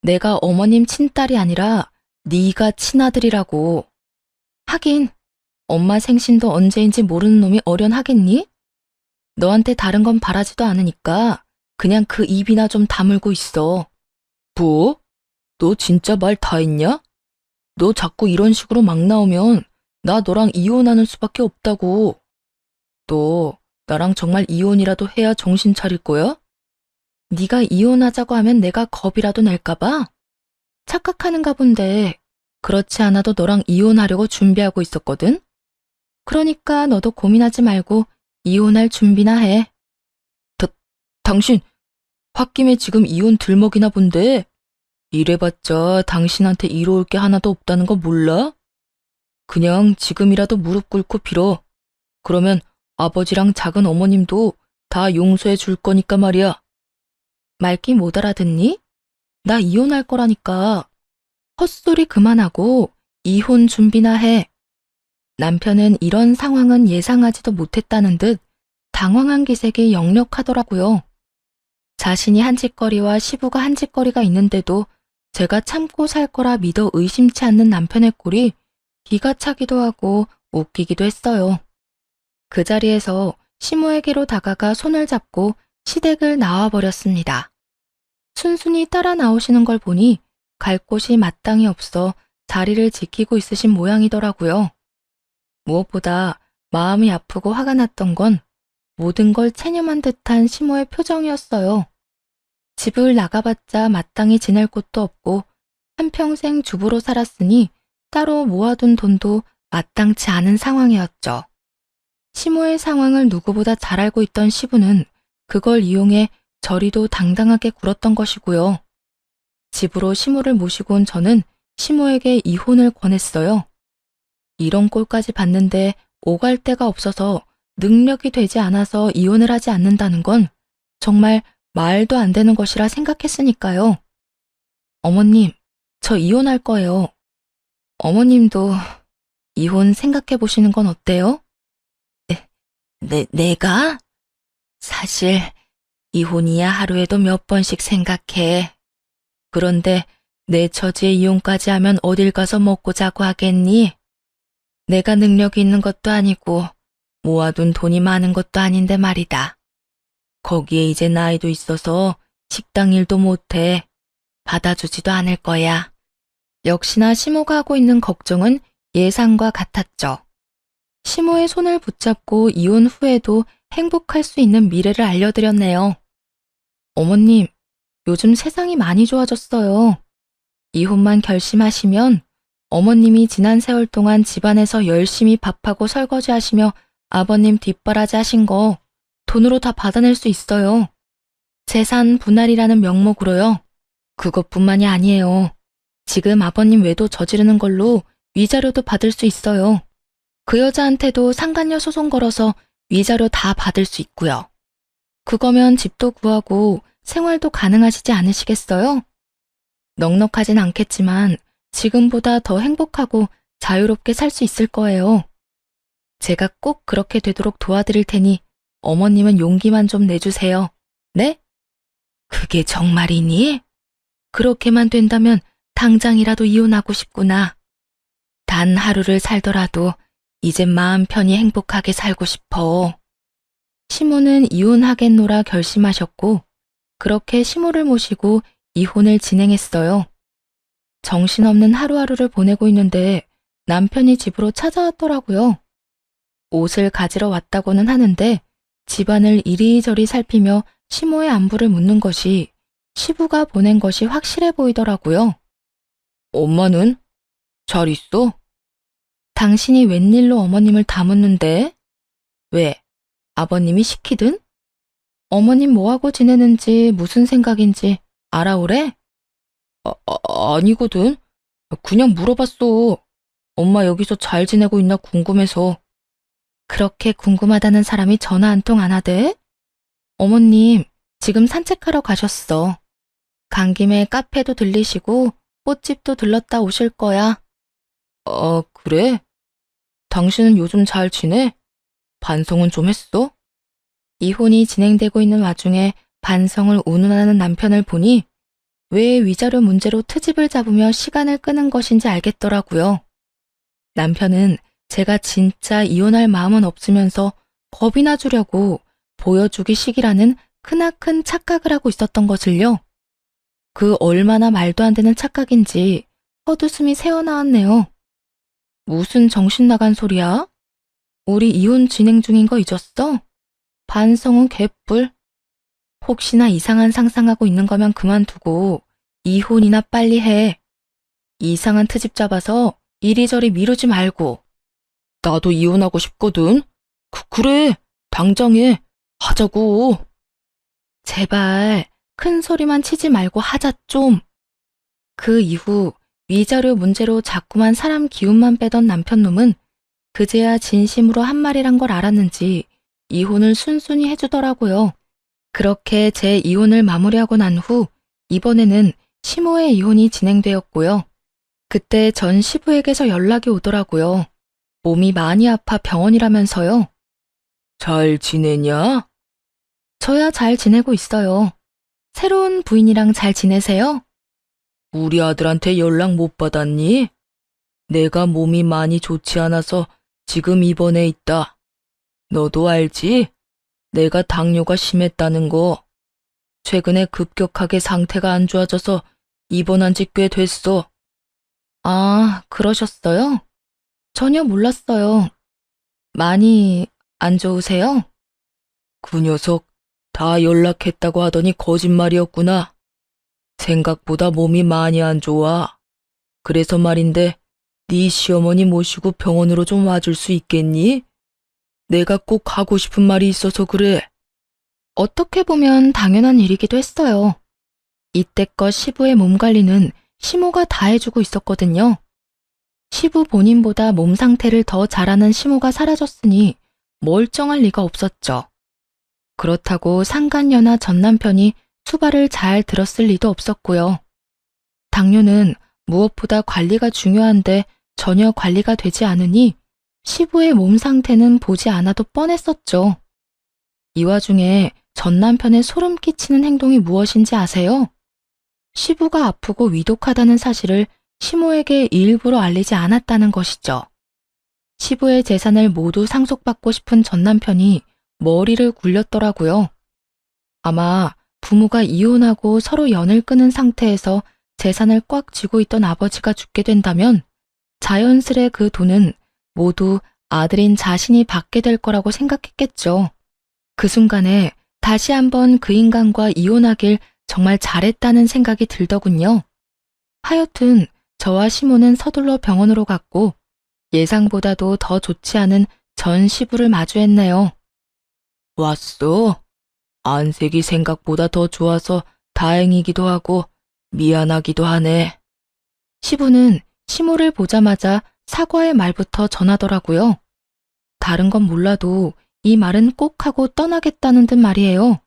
내가 어머님 친딸이 아니라 네가 친아들이라고. 하긴 엄마 생신도 언제인지 모르는 놈이 어련하겠니? 너한테 다른 건 바라지도 않으니까 그냥 그 입이나 좀 다물고 있어. 뭐? 너 진짜 말 다 했냐? 너 자꾸 이런 식으로 막 나오면 나 너랑 이혼하는 수밖에 없다고. 너 나랑 정말 이혼이라도 해야 정신 차릴 거야? 네가 이혼하자고 하면 내가 겁이라도 낼까 봐? 착각하는가 본데 그렇지 않아도 너랑 이혼하려고 준비하고 있었거든? 그러니까 너도 고민하지 말고 이혼할 준비나 해. 당신 홧김에 지금 이혼 들먹이나 본데 이래봤자 당신한테 이로울 게 하나도 없다는 거 몰라? 그냥 지금이라도 무릎 꿇고 빌어. 그러면 아버지랑 작은 어머님도 다 용서해 줄 거니까 말이야. 말귀 못 알아듣니? 나 이혼할 거라니까. 헛소리 그만하고 이혼 준비나 해. 남편은 이런 상황은 예상하지도 못했다는 듯 당황한 기색이 역력하더라고요. 자신이 한 짓거리와 시부가 한 짓거리가 있는데도 제가 참고 살 거라 믿어 의심치 않는 남편의 꼴이 기가 차기도 하고 웃기기도 했어요. 그 자리에서 시모에게로 다가가 손을 잡고 시댁을 나와버렸습니다. 순순히 따라 나오시는 걸 보니 갈 곳이 마땅히 없어 자리를 지키고 있으신 모양이더라고요. 무엇보다 마음이 아프고 화가 났던 건 모든 걸 체념한 듯한 시모의 표정이었어요. 집을 나가봤자 마땅히 지낼 곳도 없고 한평생 주부로 살았으니 따로 모아둔 돈도 마땅치 않은 상황이었죠. 시모의 상황을 누구보다 잘 알고 있던 시부는 그걸 이용해 저리도 당당하게 굴었던 것이고요. 집으로 시모를 모시고 온 저는 시모에게 이혼을 권했어요. 이런 꼴까지 봤는데 오갈 데가 없어서 능력이 되지 않아서 이혼을 하지 않는다는 건 정말 말도 안 되는 것이라 생각했으니까요. 어머님, 저 이혼할 거예요. 어머님도 이혼 생각해 보시는 건 어때요? 내가? 사실 이혼이야 하루에도 몇 번씩 생각해. 그런데 내 처지에 이혼까지 하면 어딜 가서 먹고 자고 하겠니? 내가 능력이 있는 것도 아니고 모아둔 돈이 많은 것도 아닌데 말이다. 거기에 이제 나이도 있어서 식당 일도 못해. 받아주지도 않을 거야. 역시나 시모가 하고 있는 걱정은 예상과 같았죠. 시모의 손을 붙잡고 이혼 후에도 행복할 수 있는 미래를 알려드렸네요. 어머님, 요즘 세상이 많이 좋아졌어요. 이혼만 결심하시면 어머님이 지난 세월 동안 집안에서 열심히 밥하고 설거지 하시며 아버님 뒷바라지 하신 거 돈으로 다 받아낼 수 있어요. 재산 분할이라는 명목으로요. 그것뿐만이 아니에요. 지금 아버님 외도 저지르는 걸로 위자료도 받을 수 있어요. 그 여자한테도 상간녀 소송 걸어서 위자료 다 받을 수 있고요. 그거면 집도 구하고 생활도 가능하시지 않으시겠어요? 넉넉하진 않겠지만 지금보다 더 행복하고 자유롭게 살 수 있을 거예요. 제가 꼭 그렇게 되도록 도와드릴 테니 어머님은 용기만 좀 내주세요. 네? 그게 정말이니? 그렇게만 된다면 당장이라도 이혼하고 싶구나. 단 하루를 살더라도 이젠 마음 편히 행복하게 살고 싶어. 시모는 이혼하겠노라 결심하셨고 그렇게 시모를 모시고 이혼을 진행했어요. 정신없는 하루하루를 보내고 있는데 남편이 집으로 찾아왔더라고요. 옷을 가지러 왔다고는 하는데 집안을 이리저리 살피며 시모의 안부를 묻는 것이 시부가 보낸 것이 확실해 보이더라고요. 엄마는? 잘 있어? 당신이 웬일로 어머님을 다 묻는데? 왜? 아버님이 시키든? 어머님 뭐하고 지내는지 무슨 생각인지 알아오래? 아니거든. 그냥 물어봤어. 엄마 여기서 잘 지내고 있나 궁금해서. 그렇게 궁금하다는 사람이 전화 한 통 안 하대? 어머님, 지금 산책하러 가셨어. 간 김에 카페도 들리시고 꽃집도 들렀다 오실 거야. 그래? 당신은 요즘 잘 지내? 반성은 좀 했어? 이혼이 진행되고 있는 와중에 반성을 운운하는 남편을 보니 왜 위자료 문제로 트집을 잡으며 시간을 끄는 것인지 알겠더라고요. 남편은 제가 진짜 이혼할 마음은 없으면서 겁이나 주려고 보여주기식이라는 크나큰 착각을 하고 있었던 것을요. 그 얼마나 말도 안 되는 착각인지 헛웃음이 새어나왔네요. 무슨 정신 나간 소리야? 우리 이혼 진행 중인 거 잊었어? 반성은 개뿔. 혹시나 이상한 상상하고 있는 거면 그만두고 이혼이나 빨리 해. 이상한 트집 잡아서 이리저리 미루지 말고. 나도 이혼하고 싶거든. 그래, 당장 해. 하자고. 제발 큰 소리만 치지 말고 하자 좀. 그 이후 위자료 문제로 자꾸만 사람 기운만 빼던 남편놈은 그제야 진심으로 한 말이란 걸 알았는지 이혼을 순순히 해주더라고요. 그렇게 제 이혼을 마무리하고 난 후 이번에는 시모의 이혼이 진행되었고요. 그때 전 시부에게서 연락이 오더라고요. 몸이 많이 아파 병원이라면서요. 잘 지내냐? 저야 잘 지내고 있어요. 새로운 부인이랑 잘 지내세요? 우리 아들한테 연락 못 받았니? 내가 몸이 많이 좋지 않아서 지금 입원해 있다. 너도 알지? 내가 당뇨가 심했다는 거. 최근에 급격하게 상태가 안 좋아져서 입원한 지 꽤 됐어. 아, 그러셨어요? 전혀 몰랐어요. 많이 안 좋으세요? 그 녀석 다 연락했다고 하더니 거짓말이었구나. 생각보다 몸이 많이 안 좋아. 그래서 말인데 네 시어머니 모시고 병원으로 좀 와줄 수 있겠니? 내가 꼭 하고 싶은 말이 있어서 그래. 어떻게 보면 당연한 일이기도 했어요. 이때껏 시부의 몸 관리는 시모가 다 해주고 있었거든요. 시부 본인보다 몸 상태를 더 잘하는 시모가 사라졌으니 멀쩡할 리가 없었죠. 그렇다고 상간녀나 전 남편이 수발을 잘 들었을 리도 없었고요. 당뇨는 무엇보다 관리가 중요한데 전혀 관리가 되지 않으니 시부의 몸 상태는 보지 않아도 뻔했었죠. 이 와중에 전 남편의 소름 끼치는 행동이 무엇인지 아세요? 시부가 아프고 위독하다는 사실을 시모에게 일부러 알리지 않았다는 것이죠. 시부의 재산을 모두 상속받고 싶은 전 남편이 머리를 굴렸더라고요. 아마 부모가 이혼하고 서로 연을 끊은 상태에서 재산을 꽉 쥐고 있던 아버지가 죽게 된다면 자연스레 그 돈은 모두 아들인 자신이 받게 될 거라고 생각했겠죠. 그 순간에 다시 한번 그 인간과 이혼하길 정말 잘했다는 생각이 들더군요. 하여튼 저와 시모는 서둘러 병원으로 갔고 예상보다도 더 좋지 않은 전 시부를 마주했네요. 왔어? 안색이 생각보다 더 좋아서 다행이기도 하고 미안하기도 하네. 시부는 시모를 보자마자 사과의 말부터 전하더라고요. 다른 건 몰라도 이 말은 꼭 하고 떠나겠다는 듯 말이에요.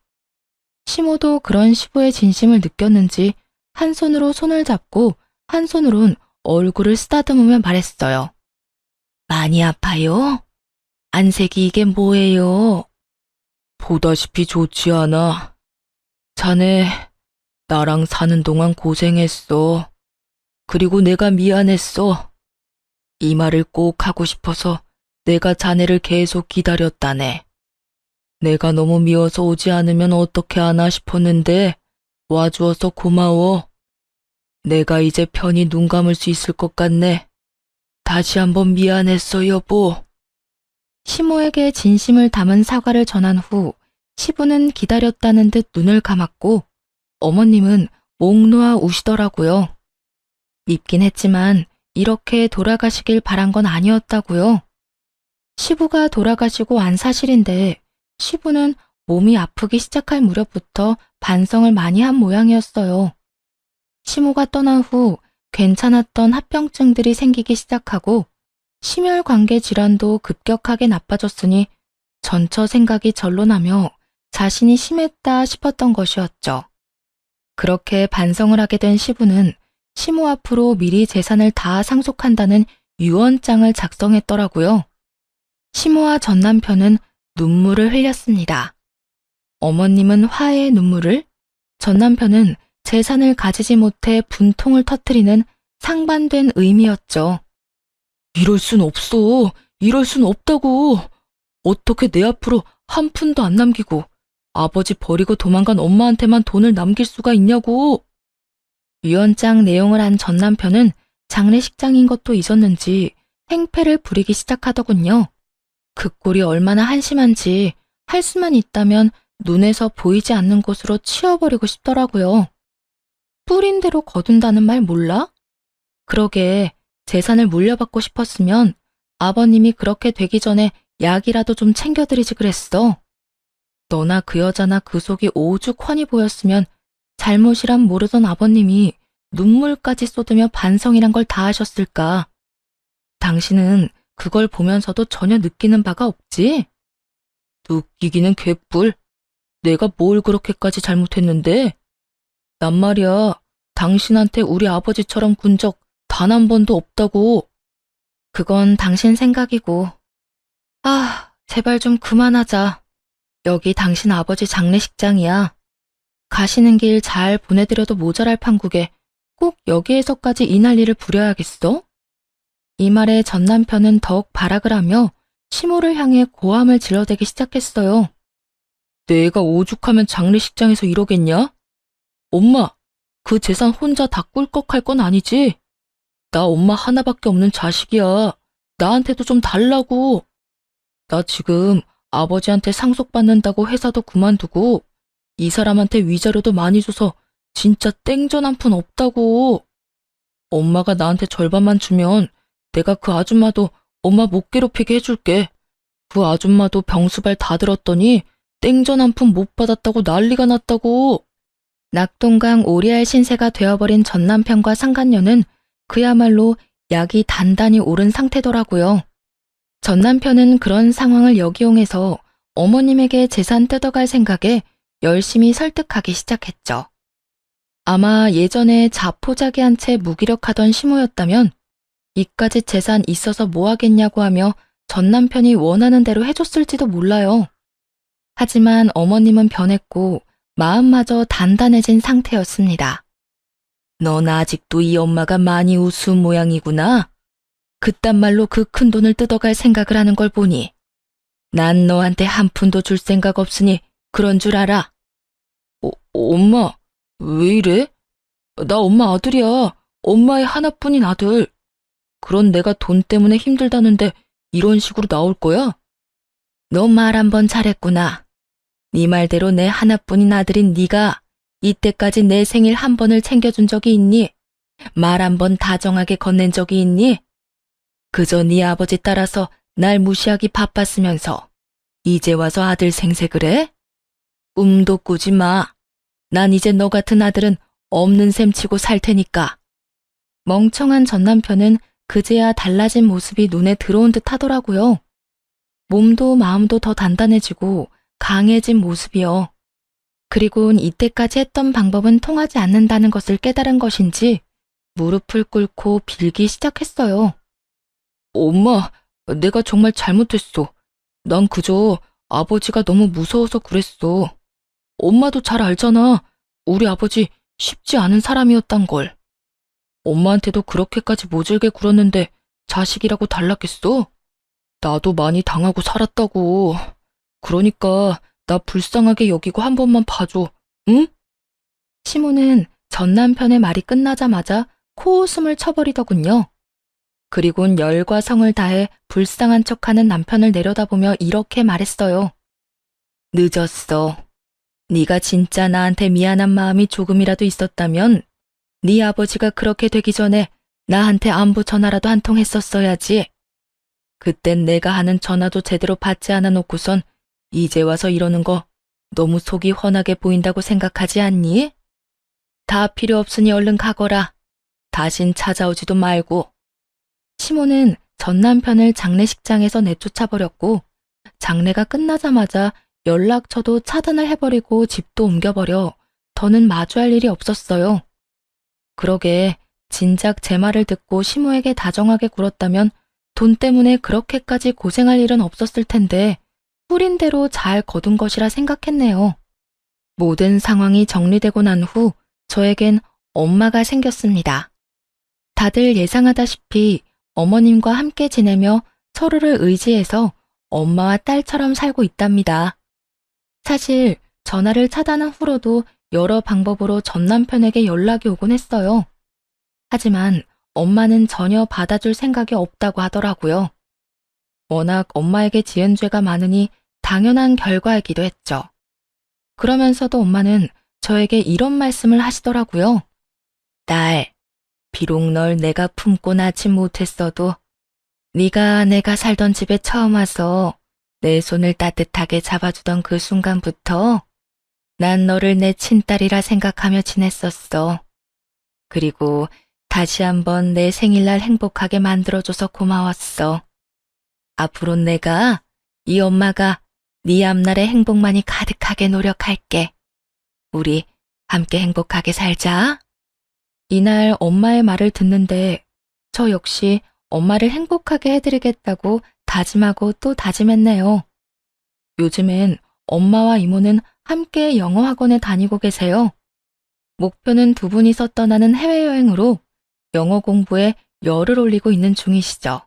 시모도 그런 시부의 진심을 느꼈는지 한 손으로 손을 잡고 한 손으론 얼굴을 쓰다듬으며 말했어요. 많이 아파요? 안색이 이게 뭐예요? 보다시피 좋지 않아. 자네, 나랑 사는 동안 고생했어. 그리고 내가 미안했어. 이 말을 꼭 하고 싶어서 내가 자네를 계속 기다렸다네. 내가 너무 미워서 오지 않으면 어떻게 하나 싶었는데 와주어서 고마워. 내가 이제 편히 눈 감을 수 있을 것 같네. 다시 한번 미안했어, 여보. 시모에게 진심을 담은 사과를 전한 후 시부는 기다렸다는 듯 눈을 감았고 어머님은 목 놓아 우시더라고요. 밉긴 했지만 이렇게 돌아가시길 바란 건 아니었다고요. 시부가 돌아가시고 안 사실인데 시부는 몸이 아프기 시작할 무렵부터 반성을 많이 한 모양이었어요. 시모가 떠난 후 괜찮았던 합병증들이 생기기 시작하고 심혈관계 질환도 급격하게 나빠졌으니 전처 생각이 절로 나며 자신이 심했다 싶었던 것이었죠. 그렇게 반성을 하게 된 시부는 시모 앞으로 미리 재산을 다 상속한다는 유언장을 작성했더라고요. 시모와 전 남편은 눈물을 흘렸습니다. 어머님은 화해의 눈물을, 전 남편은 재산을 가지지 못해 분통을 터뜨리는 상반된 의미였죠. 이럴 순 없어. 이럴 순 없다고. 어떻게 내 앞으로 한 푼도 안 남기고 아버지 버리고 도망간 엄마한테만 돈을 남길 수가 있냐고. 유언장 내용을 안 전 남편은 장례식장인 것도 잊었는지 행패를 부리기 시작하더군요. 그 꼴이 얼마나 한심한지 할 수만 있다면 눈에서 보이지 않는 곳으로 치워버리고 싶더라고요. 뿌린 대로 거둔다는 말 몰라? 그러게 재산을 물려받고 싶었으면 아버님이 그렇게 되기 전에 약이라도 좀 챙겨드리지 그랬어. 너나 그 여자나 그 속이 오죽 훤히 보였으면 잘못이란 모르던 아버님이 눈물까지 쏟으며 반성이란 걸 다 하셨을까? 당신은 그걸 보면서도 전혀 느끼는 바가 없지? 느끼기는 개뿔. 내가 뭘 그렇게까지 잘못했는데? 난 말이야, 당신한테 우리 아버지처럼 군 적 단 한 번도 없다고. 그건 당신 생각이고. 아, 제발 좀 그만하자. 여기 당신 아버지 장례식장이야. 가시는 길 잘 보내드려도 모자랄 판국에 꼭 여기에서까지 이 난리를 부려야겠어? 이 말에 전 남편은 더욱 발악을 하며 시모를 향해 고함을 질러대기 시작했어요. 내가 오죽하면 장례식장에서 이러겠냐? 엄마, 그 재산 혼자 다 꿀꺽할 건 아니지? 나 엄마 하나밖에 없는 자식이야. 나한테도 좀 달라고. 나 지금 아버지한테 상속받는다고 회사도 그만두고 이 사람한테 위자료도 많이 줘서 진짜 땡전 한 푼 없다고. 엄마가 나한테 절반만 주면 내가 그 아줌마도 엄마 못 괴롭히게 해줄게. 그 아줌마도 병수발 다 들었더니 땡전 한 푼 못 받았다고 난리가 났다고. 낙동강 오리알 신세가 되어버린 전 남편과 상간녀는 그야말로 약이 단단히 오른 상태더라고요. 전 남편은 그런 상황을 역이용해서 어머님에게 재산 뜯어갈 생각에 열심히 설득하기 시작했죠. 아마 예전에 자포자기한 채 무기력하던 시모였다면 이까짓 재산 있어서 뭐 하겠냐고 하며 전 남편이 원하는 대로 해줬을지도 몰라요. 하지만 어머님은 변했고 마음마저 단단해진 상태였습니다. 넌 아직도 이 엄마가 많이 우스운 모양이구나. 그딴 말로 그 큰 돈을 뜯어갈 생각을 하는 걸 보니 난 너한테 한 푼도 줄 생각 없으니 그런 줄 알아. 엄마, 왜 이래? 나 엄마 아들이야. 엄마의 하나뿐인 아들. 그런 내가 돈 때문에 힘들다는데 이런 식으로 나올 거야? 너 말 한 번 잘했구나. 네 말대로 내 하나뿐인 아들인 네가 이때까지 내 생일 한 번을 챙겨준 적이 있니? 말 한 번 다정하게 건넨 적이 있니? 그저 네 아버지 따라서 날 무시하기 바빴으면서 이제 와서 아들 생색을 해? 꿈도 꾸지 마. 난 이제 너 같은 아들은 없는 셈 치고 살 테니까. 멍청한 전 남편은 그제야 달라진 모습이 눈에 들어온 듯 하더라고요. 몸도 마음도 더 단단해지고 강해진 모습이요. 그리곤 이때까지 했던 방법은 통하지 않는다는 것을 깨달은 것인지 무릎을 꿇고 빌기 시작했어요. 엄마, 내가 정말 잘못했어. 난 그저 아버지가 너무 무서워서 그랬어. 엄마도 잘 알잖아. 우리 아버지 쉽지 않은 사람이었단 걸. 엄마한테도 그렇게까지 모질게 굴었는데 자식이라고 달랐겠어? 나도 많이 당하고 살았다고. 그러니까 나 불쌍하게 여기고 한 번만 봐줘. 응? 시모는 전 남편의 말이 끝나자마자 코웃음을 쳐버리더군요. 그리곤 열과 성을 다해 불쌍한 척하는 남편을 내려다보며 이렇게 말했어요. 늦었어. 네가 진짜 나한테 미안한 마음이 조금이라도 있었다면 네 아버지가 그렇게 되기 전에 나한테 안부 전화라도 한 통 했었어야지. 그땐 내가 하는 전화도 제대로 받지 않아 놓고선 이제 와서 이러는 거 너무 속이 훤하게 보인다고 생각하지 않니? 다 필요 없으니 얼른 가거라. 다신 찾아오지도 말고. 시모는 전 남편을 장례식장에서 내쫓아버렸고 장례가 끝나자마자 연락처도 차단을 해버리고 집도 옮겨버려 더는 마주할 일이 없었어요. 그러게 진작 제 말을 듣고 시모에게 다정하게 굴었다면 돈 때문에 그렇게까지 고생할 일은 없었을 텐데 뿌린 대로 잘 거둔 것이라 생각했네요. 모든 상황이 정리되고 난 후 저에겐 엄마가 생겼습니다. 다들 예상하다시피 어머님과 함께 지내며 서로를 의지해서 엄마와 딸처럼 살고 있답니다. 사실 전화를 차단한 후로도 여러 방법으로 전 남편에게 연락이 오곤 했어요. 하지만 엄마는 전혀 받아줄 생각이 없다고 하더라고요. 워낙 엄마에게 지은 죄가 많으니 당연한 결과이기도 했죠. 그러면서도 엄마는 저에게 이런 말씀을 하시더라고요. 딸, 비록 널 내가 품고 낳지 못했어도 네가 내가 살던 집에 처음 와서 내 손을 따뜻하게 잡아주던 그 순간부터 난 너를 내 친딸이라 생각하며 지냈었어. 그리고 다시 한번 내 생일날 행복하게 만들어줘서 고마웠어. 앞으로 내가 이 엄마가 네 앞날에 행복만이 가득하게 노력할게. 우리 함께 행복하게 살자. 이날 엄마의 말을 듣는데 저 역시 엄마를 행복하게 해드리겠다고 다짐하고 또 다짐했네요. 요즘엔 엄마와 이모는 함께 영어 학원에 다니고 계세요. 목표는 두 분이서 떠나는 해외여행으로 영어 공부에 열을 올리고 있는 중이시죠.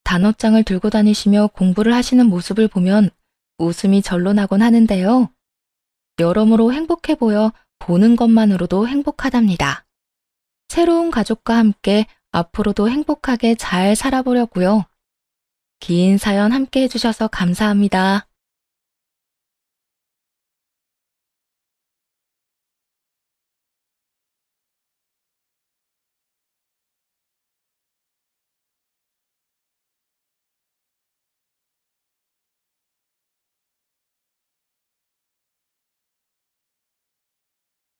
단어장을 들고 다니시며 공부를 하시는 모습을 보면 웃음이 절로 나곤 하는데요. 여러모로 행복해 보여 보는 것만으로도 행복하답니다. 새로운 가족과 함께 앞으로도 행복하게 잘 살아보려고요. 긴 사연 함께 해주셔서 감사합니다.